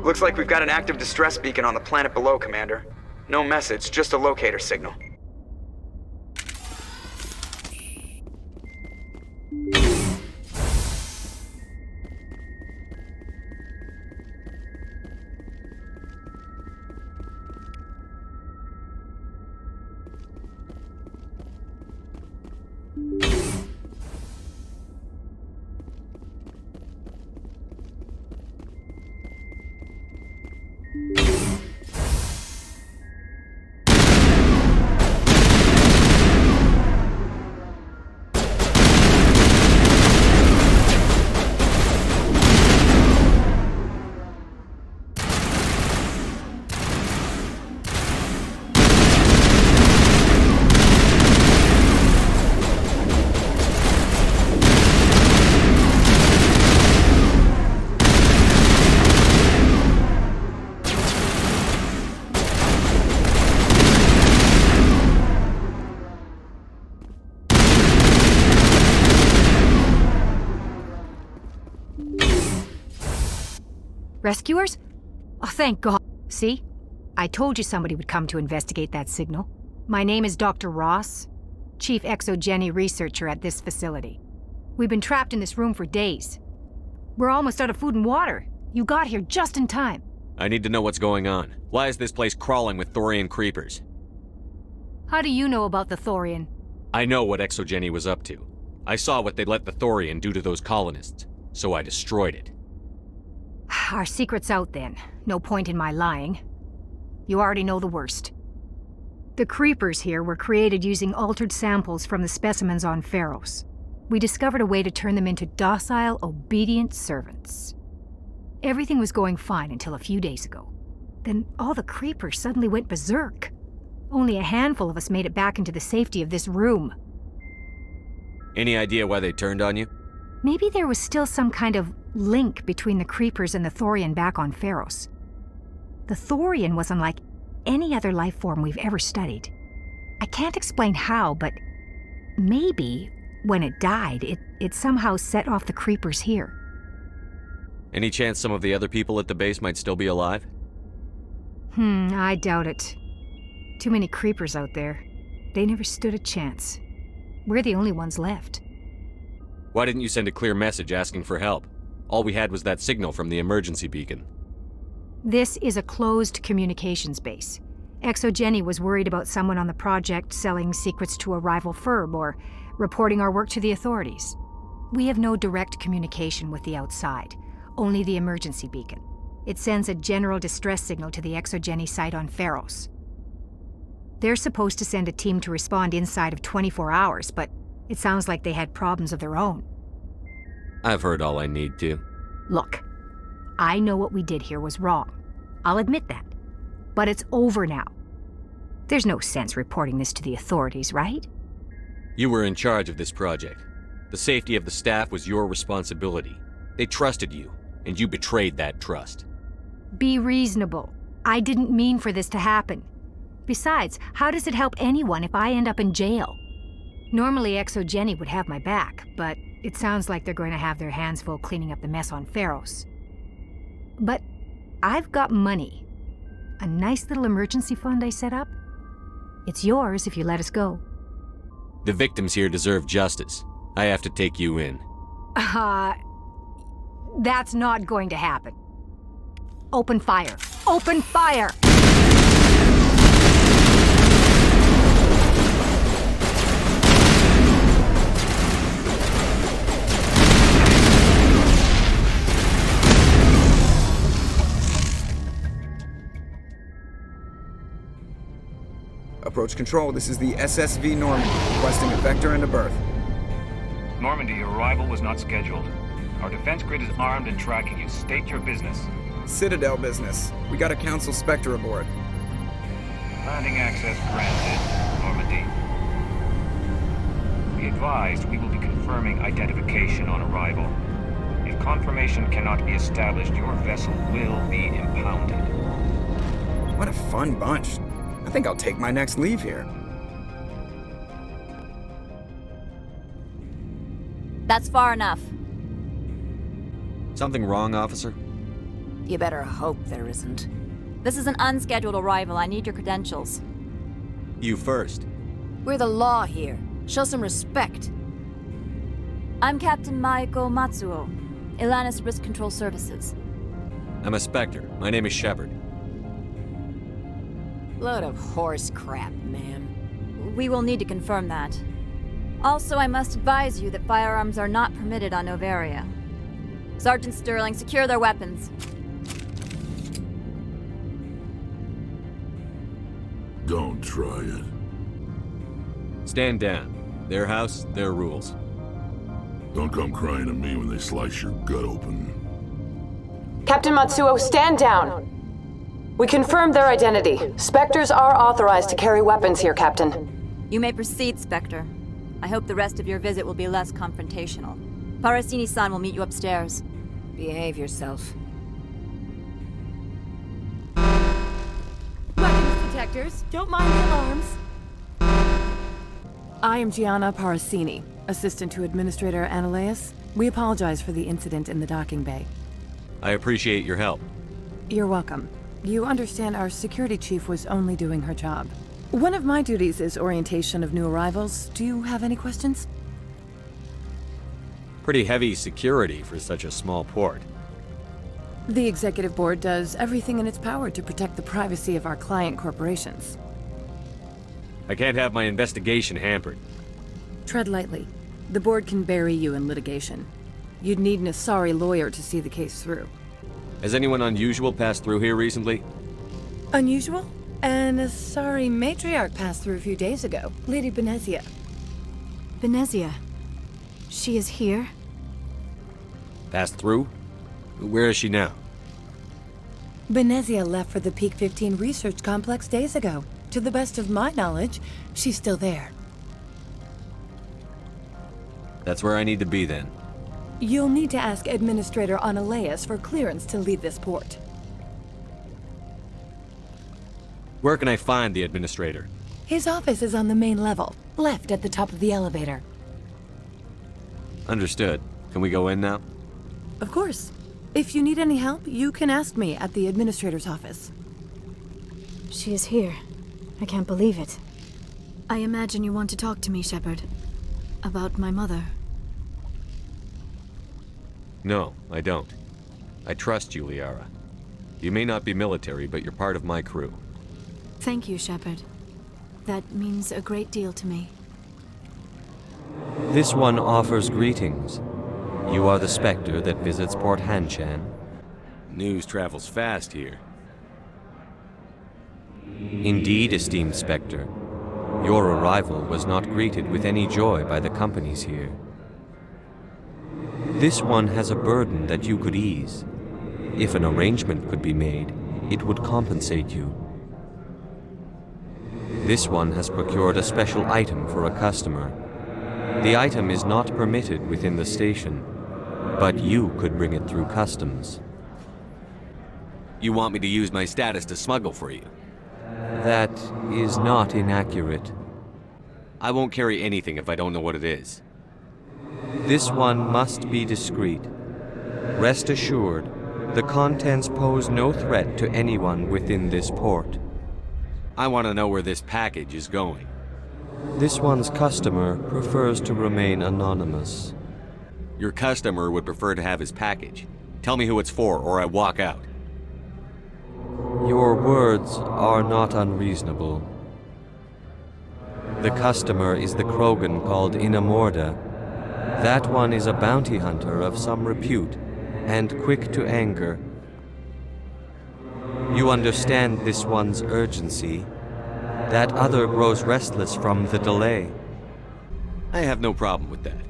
Looks like we've got an active distress beacon on the planet below, Commander. No message, just a locator signal. Rescuers? Oh, thank God. See? I told you somebody would come to investigate that signal. My name is Dr. Ross, Chief Exogeny Researcher at this facility. We've been trapped in this room for days. We're almost out of food and water. You got here just in time. I need to know what's going on. Why is this place crawling with Thorian creepers? How do you know about the Thorian? I know what Exogeny was up to. I saw what they let the Thorian do to those colonists, so I destroyed it. Our secret's out then. No point in my lying. You already know the worst. The creepers here were created using altered samples from the specimens on Pharos. We discovered a way to turn them into docile, obedient servants. Everything was going fine until a few days ago. Then all the creepers suddenly went berserk. Only a handful of us made it back into the safety of this room. Any idea why they turned on you? Maybe there was still some kind of link between the creepers and the Thorian back on Pharos. The Thorian was unlike any other life form we've ever studied. I can't explain how, but maybe when it died, it somehow set off the creepers here. Any chance some of the other people at the base might still be alive? I doubt it. Too many creepers out there. They never stood a chance. We're the only ones left. Why didn't you send a clear message asking for help? All we had was that signal from the emergency beacon. This is a closed communications base. Exogeny was worried about someone on the project selling secrets to a rival firm or reporting our work to the authorities. We have no direct communication with the outside, only the emergency beacon. It sends a general distress signal to the Exogeny site on Pharos. They're supposed to send a team to respond inside of 24 hours, but it sounds like they had problems of their own. I've heard all I need to. Look, I know what we did here was wrong. I'll admit that. But it's over now. There's no sense reporting this to the authorities, right? You were in charge of this project. The safety of the staff was your responsibility. They trusted you, and you betrayed that trust. Be reasonable. I didn't mean for this to happen. Besides, how does it help anyone if I end up in jail? Normally Exogeny would have my back, but it sounds like they're going to have their hands full cleaning up the mess on Pharos. But I've got money. A nice little emergency fund I set up. It's yours if you let us go. The victims here deserve justice. I have to take you in. That's not going to happen. Open fire. Open fire! Approach control, this is the SSV Normandy, requesting a vector and a berth. Normandy, your arrival was not scheduled. Our defense grid is armed and tracking you. State your business. Citadel business. We got a Council Spectre aboard. Landing access granted, Normandy. Be advised, we will be confirming identification on arrival. If confirmation cannot be established, your vessel will be impounded. What a fun bunch. I think I'll take my next leave here. That's far enough. Something wrong, officer? You better hope there isn't. This is an unscheduled arrival. I need your credentials. You first. We're the law here. Show some respect. I'm Captain Maiko Matsuo, Ilanis Risk Control Services. I'm a Spectre. My name is Shepard. Load of horse crap, ma'am. We will need to confirm that. Also, I must advise you that firearms are not permitted on Noveria. Sergeant Sterling, secure their weapons. Don't try it. Stand down. Their house, their rules. Don't come crying to me when they slice your gut open. Captain Matsuo, stand down! We confirmed their identity. Spectres are authorized to carry weapons here, Captain. You may proceed, Spectre. I hope the rest of your visit will be less confrontational. Parasini-san will meet you upstairs. Behave yourself. Weapons detectors, don't mind the alarms. I am Gianna Parasini, assistant to Administrator Analeas. We apologize for the incident in the docking bay. I appreciate your help. You're welcome. You understand our security chief was only doing her job. One of my duties is orientation of new arrivals. Do you have any questions? Pretty heavy security for such a small port. The executive board does everything in its power to protect the privacy of our client corporations. I can't have my investigation hampered. Tread lightly. The board can bury you in litigation. You'd need an Asari lawyer to see the case through. Has anyone unusual passed through here recently? Unusual? An Asari matriarch passed through a few days ago. Lady Benezia. Benezia. She is here? Passed through? Where is she now? Benezia left for the Peak 15 research complex days ago. To the best of my knowledge, she's still there. That's where I need to be then. You'll need to ask Administrator Analeas for clearance to leave this port. Where can I find the administrator? His office is on the main level, left at the top of the elevator. Understood. Can we go in now? Of course. If you need any help, you can ask me at the Administrator's office. She is here. I can't believe it. I imagine you want to talk to me, Shepard. About my mother. No, I don't. I trust you, Liara. You may not be military, but you're part of my crew. Thank you, Shepard. That means a great deal to me. This one offers greetings. You are the Spectre that visits Port Hanshan. News travels fast here. Indeed, esteemed Spectre. Your arrival was not greeted with any joy by the companies here. This one has a burden that you could ease. If an arrangement could be made, it would compensate you. This one has procured a special item for a customer. The item is not permitted within the station, but you could bring it through customs. You want me to use my status to smuggle for you? That is not inaccurate. I won't carry anything if I don't know what it is. This one must be discreet. Rest assured, the contents pose no threat to anyone within this port. I want to know where this package is going. This one's customer prefers to remain anonymous. Your customer would prefer to have his package. Tell me who it's for, or I walk out. Your words are not unreasonable. The customer is the Krogan called Inamorda. That one is a bounty hunter of some repute, and quick to anger. You understand this one's urgency. That other grows restless from the delay. I have no problem with that.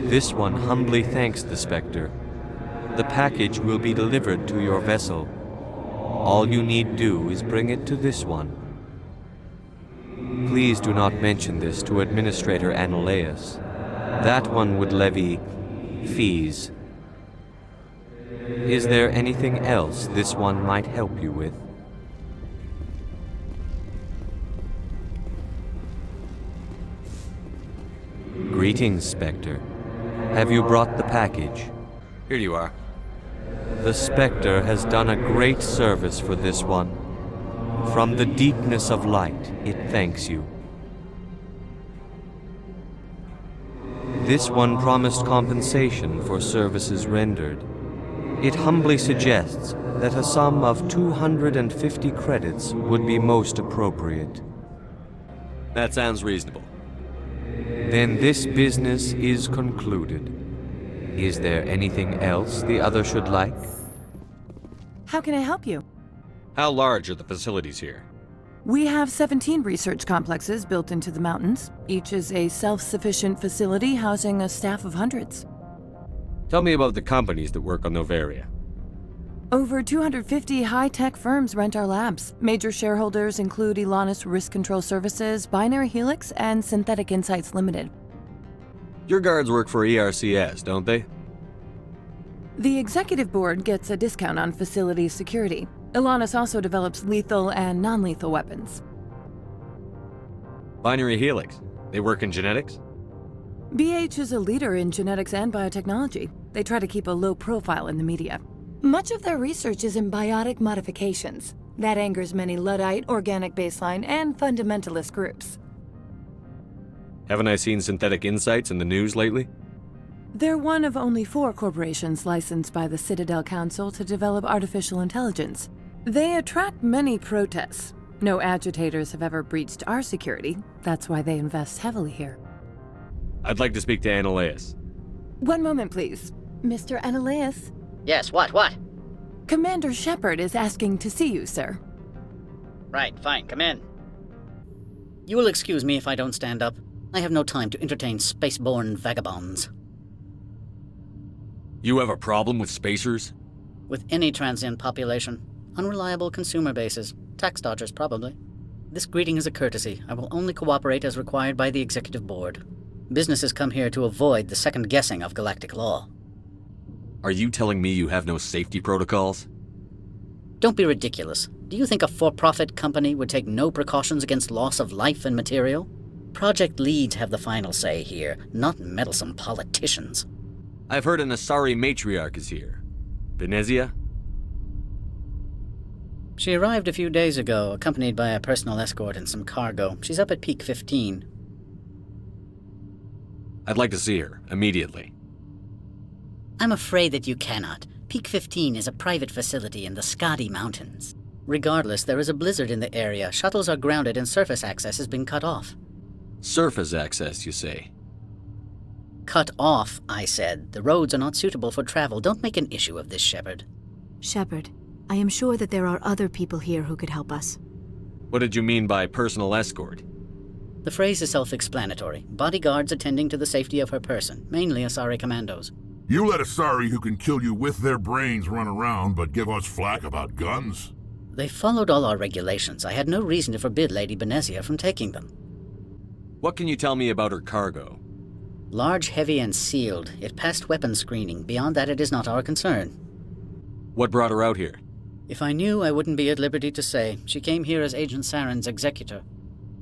This one humbly thanks the Spectre. The package will be delivered to your vessel. All you need do is bring it to this one. Please do not mention this to Administrator Analeas. That one would levy fees. Is there anything else this one might help you with? Greetings, Spectre. Have you brought the package? Here you are. The Spectre has done a great service for this one. From the deepness of light, it thanks you. This one promised compensation for services rendered. It humbly suggests that a sum of 250 credits would be most appropriate. That sounds reasonable. Then this business is concluded. Is there anything else the other should like? How can I help you? How large are the facilities here? We have 17 research complexes built into the mountains. Each is a self-sufficient facility housing a staff of hundreds. Tell me about the companies that work on Noveria. Over 250 high-tech firms rent our labs. Major shareholders include Elanus Risk Control Services, Binary Helix, and Synthetic Insights Limited. Your guards work for ERCS, don't they? The executive board gets a discount on facility security. Elanus also develops lethal and non-lethal weapons. Binary Helix. They work in genetics? BH is a leader in genetics and biotechnology. They try to keep a low profile in the media. Much of their research is in biotic modifications. That angers many Luddite, organic baseline, and fundamentalist groups. Haven't I seen Synthetic Insights in the news lately? They're one of only 4 corporations licensed by the Citadel Council to develop artificial intelligence. They attract many protests. No agitators have ever breached our security. That's why they invest heavily here. I'd like to speak to Annaleus. One moment, please. Mr. Annaleus? Yes, what? Commander Shepard is asking to see you, sir. Right, fine, come in. You will excuse me if I don't stand up. I have no time to entertain spaceborne vagabonds. You have a problem with spacers? With any transient population. Unreliable consumer bases. Tax dodgers, probably. This greeting is a courtesy. I will only cooperate as required by the executive board. Businesses come here to avoid the second guessing of galactic law. Are you telling me you have no safety protocols? Don't be ridiculous. Do you think a for-profit company would take no precautions against loss of life and material? Project leads have the final say here, not meddlesome politicians. I've heard an Asari matriarch is here. Venezia? She arrived a few days ago, accompanied by a personal escort and some cargo. She's up at Peak 15. I'd like to see her, immediately. I'm afraid that you cannot. Peak 15 is a private facility in the Skadi Mountains. Regardless, there is a blizzard in the area. Shuttles are grounded and surface access has been cut off. Surface access, you say? Cut off, I said. The roads are not suitable for travel. Don't make an issue of this, Shepard. Shepard, I am sure that there are other people here who could help us. What did you mean by personal escort? The phrase is self-explanatory. Bodyguards attending to the safety of her person, mainly Asari commandos. You let Asari who can kill you with their brains run around, but give us flack about guns? They followed all our regulations. I had no reason to forbid Lady Benezia from taking them. What can you tell me about her cargo? Large, heavy, and sealed. It passed weapons screening. Beyond that, it is not our concern. What brought her out here? If I knew, I wouldn't be at liberty to say. She came here as Agent Saren's executor.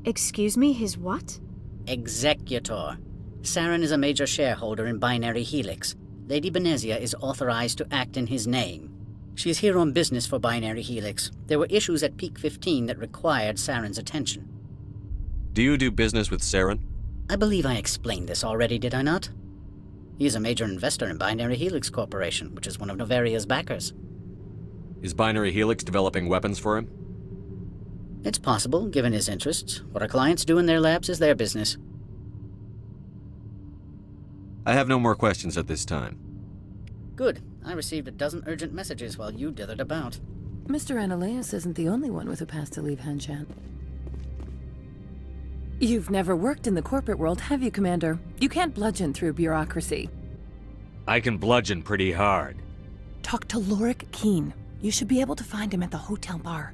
Excuse me, his what? Executor. Saren is a major shareholder in Binary Helix. Lady Benezia is authorized to act in his name. She is here on business for Binary Helix. There were issues at Peak 15 that required Saren's attention. Do you do business with Saren? I believe I explained this already, did I not? He is a major investor in Binary Helix Corporation, which is one of Noveria's backers. Is Binary Helix developing weapons for him? It's possible, given his interests. What our clients do in their labs is their business. I have no more questions at this time. Good. I received a dozen urgent messages while you dithered about. Mr. Annaleus isn't the only one with a pass to leave Hanshan. You've never worked in the corporate world, have you, Commander? You can't bludgeon through bureaucracy. I can bludgeon pretty hard. Talk to Lorik Keene. You should be able to find him at the hotel bar.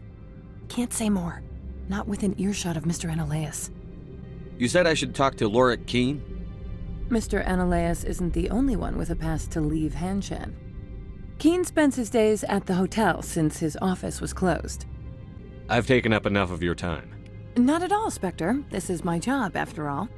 Can't say more. Not within earshot of Mr. Annaleus. You said I should talk to Lorik Keene? Mr. Annaleus isn't the only one with a pass to leave Hanshan. Keene spends his days at the hotel since his office was closed. I've taken up enough of your time. Not at all, Spectre. This is my job, after all.